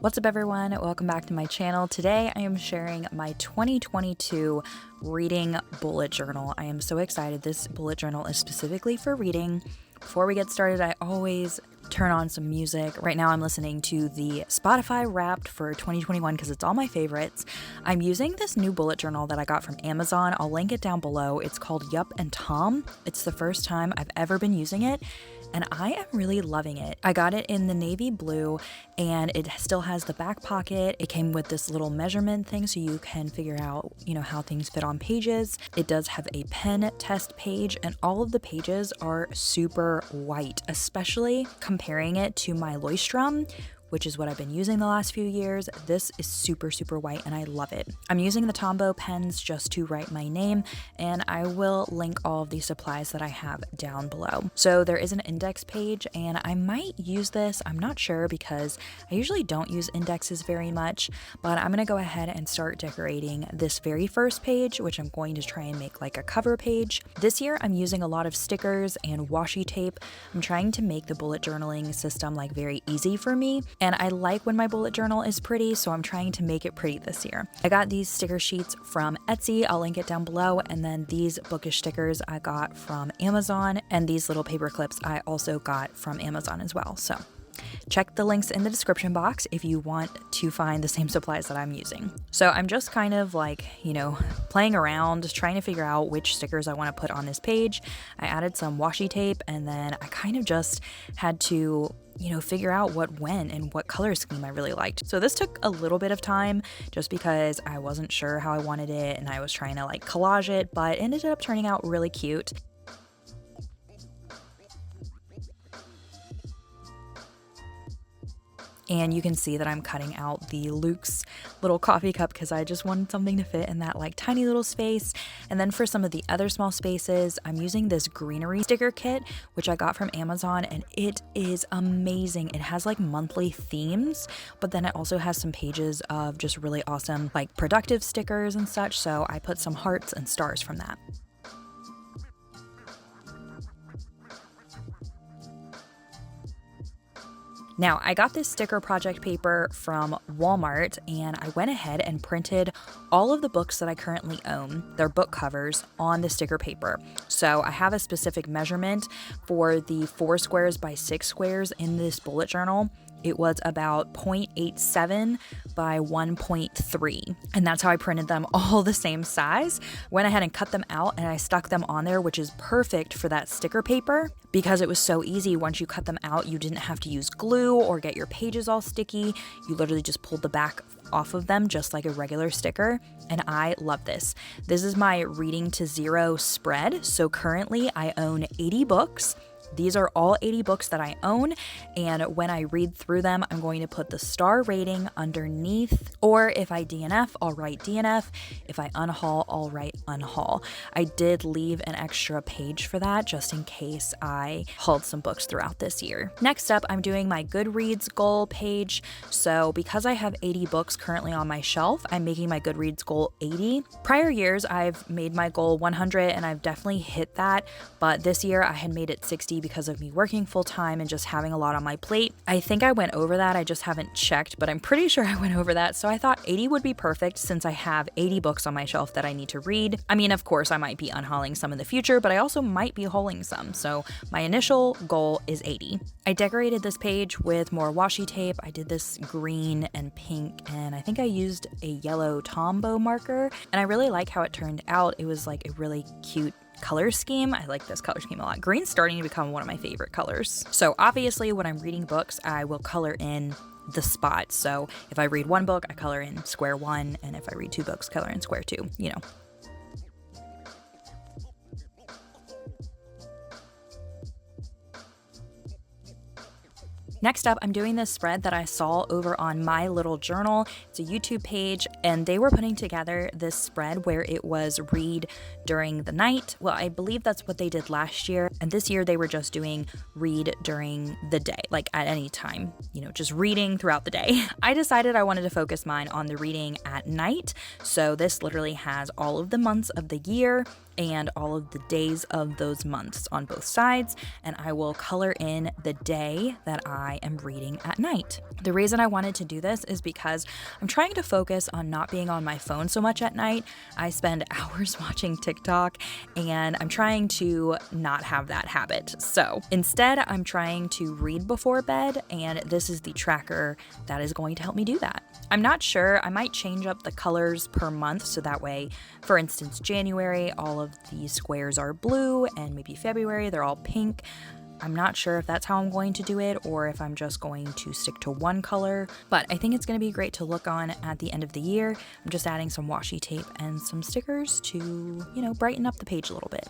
What's up everyone? Welcome back to my channel. Today I am sharing my 2022 reading bullet journal. I am so excited. This bullet journal is specifically for reading. Before we get started, I always turn on some music. Right now I'm listening to the Spotify Wrapped for 2021 because it's all my favorites. I'm using this new bullet journal that I got from Amazon. I'll link it down below. It's called Yup and Tom. It's the first time I've ever been using it, and I am really loving it. I got it in the navy blue, and it still has the back pocket. It came with this little measurement thing so you can figure out, how things fit on pages. It does have a pen test page, and all of the pages are super white, especially comparing it to my Leuchtturm, which is what I've been using the last few years. This is super, super white and I love it. I'm using the Tombow pens just to write my name, and I will link all of the supplies that I have down below. So there is an index page, and I might use this. I'm not sure because I usually don't use indexes very much, but I'm gonna go ahead and start decorating this very first page, which I'm going to try and make like a cover page. This year I'm using a lot of stickers and washi tape. I'm trying to make the bullet journaling system like very easy for me. And I like when my bullet journal is pretty, so I'm trying to make it pretty this year. I got these sticker sheets from Etsy. I'll link it down below. And then these bookish stickers I got from Amazon, and these little paper clips I also got from Amazon as well. So check the links in the description box if you want to find the same supplies that I'm using. So I'm just kind of like, playing around, trying to figure out which stickers I want to put on this page. I added some washi tape, and then I kind of just had to figure out what went and what color scheme I really liked. So this took a little bit of time just because I wasn't sure how I wanted it, and I was trying to like collage it, but it ended up turning out really cute. And you can see that I'm cutting out the Luke's little coffee cup because I just wanted something to fit in that like tiny little space. And then for some of the other small spaces, I'm using this greenery sticker kit, which I got from Amazon, and it is amazing. It has like monthly themes, but then it also has some pages of just really awesome like productive stickers and such. So I put some hearts and stars from that. Now, I got this sticker project paper from Walmart, and I went ahead and printed all of the books that I currently own, their book covers, on the sticker paper. So I have a specific measurement for the 4 squares by 6 squares in this bullet journal. It was about 0.87 by 1.3, and that's how I printed them all the same size. Went ahead and cut them out, and I stuck them on there, which is perfect for that sticker paper because it was so easy. Once you cut them out, you didn't have to use glue or get your pages all sticky. You literally just pulled the back off of them just like a regular sticker, and I love this. This is my Reading to Zero spread. So currently I own 80 books. These are all 80 books that I own, and when I read through them, I'm going to put the star rating underneath, or if I DNF, I'll write DNF. If I unhaul, I'll write unhaul. I did leave an extra page for that just in case I hauled some books throughout this year. Next up, I'm doing my Goodreads Goal page. So because I have 80 books currently on my shelf, I'm making my Goodreads Goal 80. Prior years, I've made my goal 100, and I've definitely hit that, but this year I had made it 60 because of me working full time and just having a lot on my plate. I think I went over that. I just haven't checked, but I'm pretty sure I went over that. So I thought 80 would be perfect since I have 80 books on my shelf that I need to read. I mean, of course, I might be unhauling some in the future, but I also might be hauling some. So my initial goal is 80. I decorated this page with more washi tape. I did this green and pink, and I think I used a yellow Tombow marker, and I really like how it turned out. It was like a really cute color scheme. I like this color scheme a lot. Green's starting to become one of my favorite colors. So obviously when I'm reading books, I will color in the spots. So if I read one book, I color in square 1, and if I read 2 books, color in square 2, Next up, I'm doing this spread that I saw over on My Little Journal. It's a YouTube page, and they were putting together this spread where it was read during the night. Well, I believe that's what they did last year. And this year they were just doing read during the day, like at any time, just reading throughout the day. I decided I wanted to focus mine on the reading at night. So this literally has all of the months of the year. and all of the days of those months on both sides, and I will color in the day that I am reading at night. The reason I wanted to do this is because I'm trying to focus on not being on my phone so much at night. I spend hours watching TikTok, and I'm trying to not have that habit. So instead, I'm trying to read before bed, and this is the tracker that is going to help me do that. I'm not sure, I might change up the colors per month so that way, for instance, January, all of the squares are blue, and maybe February, they're all pink. I'm not sure if that's how I'm going to do it or if I'm just going to stick to one color, but I think it's going to be great to look on at the end of the year. I'm just adding some washi tape and some stickers to, brighten up the page a little bit.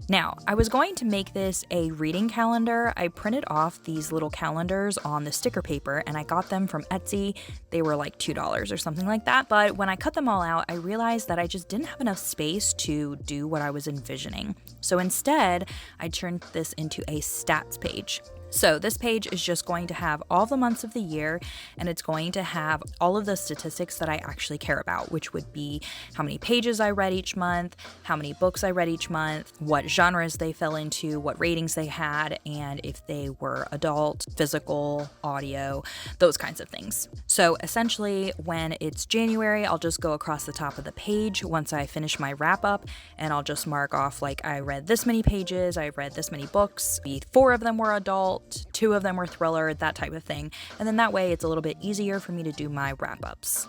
Now, I was going to make this a reading calendar. I printed off these little calendars on the sticker paper and I got them from Etsy. They were like $2 or something like that. But when I cut them all out, I realized that I just didn't have enough space to do what I was envisioning. So instead, I turned this into a stats page. So this page is just going to have all the months of the year, and it's going to have all of the statistics that I actually care about, which would be how many pages I read each month, how many books I read each month, what genres they fell into, what ratings they had, and if they were adult, physical, audio, those kinds of things. So essentially, when it's January, I'll just go across the top of the page once I finish my wrap up, and I'll just mark off like I read this many pages, I read this many books, 4 of them were adult, 2 of them were thriller, that type of thing. And then that way it's a little bit easier for me to do my wrap-ups.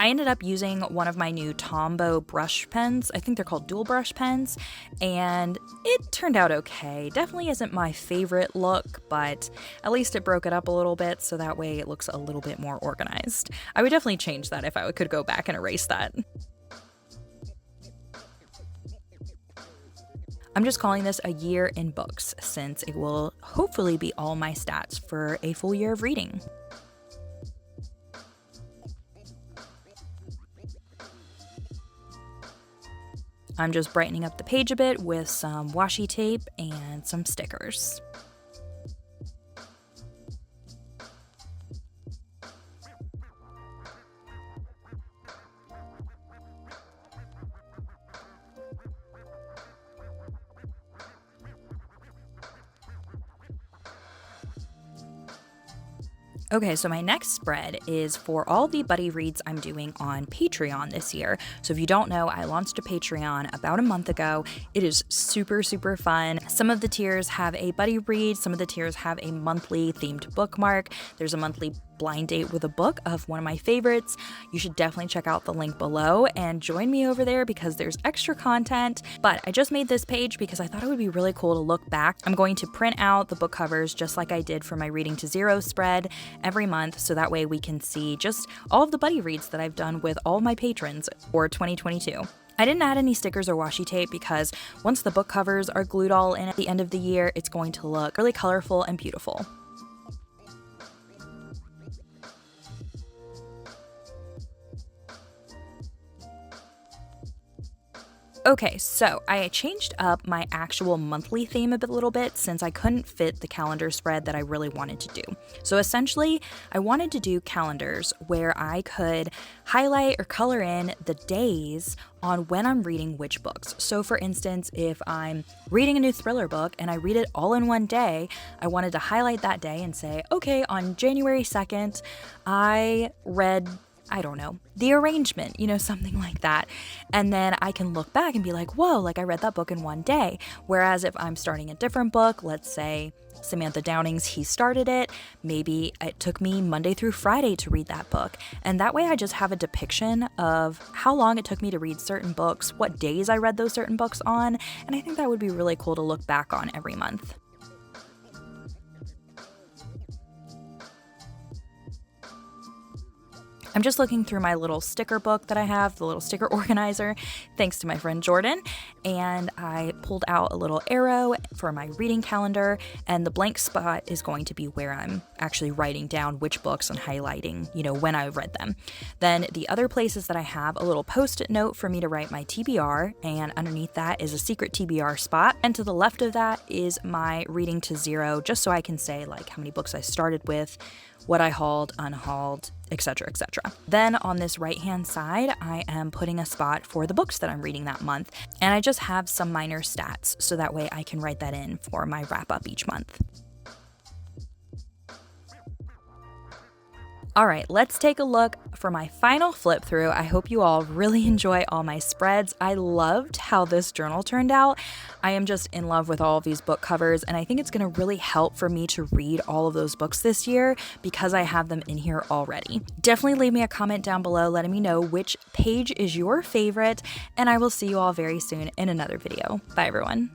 I ended up using one of my new Tombow brush pens. I think they're called dual brush pens, and it turned out okay. Definitely isn't my favorite look, but at least it broke it up a little bit so that way it looks a little bit more organized. I would definitely change that if I could go back and erase that. I'm just calling this a year in books since it will hopefully be all my stats for a full year of reading. I'm just brightening up the page a bit with some washi tape and some stickers. Okay, so my next spread is for all the buddy reads I'm doing on Patreon this year. So if you don't know, I launched a Patreon about a month ago. It is super, super fun. Some of the tiers have a buddy read. Some of the tiers have a monthly themed bookmark. There's a monthly blind date with a book of one of my favorites. You should definitely check out the link below and join me over there because there's extra content. But I just made this page because I thought it would be really cool to look back. I'm going to print out the book covers just like I did for my Reading to Zero spread every month, so that way we can see just all of the buddy reads that I've done with all my patrons for 2022. I didn't add any stickers or washi tape because once the book covers are glued all in at the end of the year, it's going to look really colorful and beautiful. Okay, so I changed up my actual monthly theme a little bit since I couldn't fit the calendar spread that I really wanted to do. So essentially, I wanted to do calendars where I could highlight or color in the days on when I'm reading which books. So for instance, if I'm reading a new thriller book and I read it all in one day, I wanted to highlight that day and say, okay, on January 2nd, I read The Arrangement, something like that. And then I can look back and be like, whoa, like I read that book in one day. Whereas if I'm starting a different book, let's say Samantha Downing's He Started It, maybe it took me Monday through Friday to read that book. And that way I just have a depiction of how long it took me to read certain books, what days I read those certain books on. And I think that would be really cool to look back on every month. I'm just looking through my little sticker book that I have, the little sticker organizer, thanks to my friend Jordan, and I pulled out a little arrow for my reading calendar, and the blank spot is going to be where I'm actually writing down which books and highlighting, when I read them. Then the other places that I have a little post-it note for me to write my TBR, and underneath that is a secret TBR spot, and to the left of that is my reading to 0, just so I can say like how many books I started with, what I hauled, unhauled, etc., etc. Then on this right-hand side, I am putting a spot for the books that I'm reading that month, and I just have some minor stats so that way I can write that in for my wrap-up each month. All right, let's take a look for my final flip through. I hope you all really enjoy all my spreads. I loved how this journal turned out. I am just in love with all of these book covers, and I think it's going to really help for me to read all of those books this year because I have them in here already. Definitely leave me a comment down below letting me know which page is your favorite, and I will see you all very soon in another video. Bye, everyone.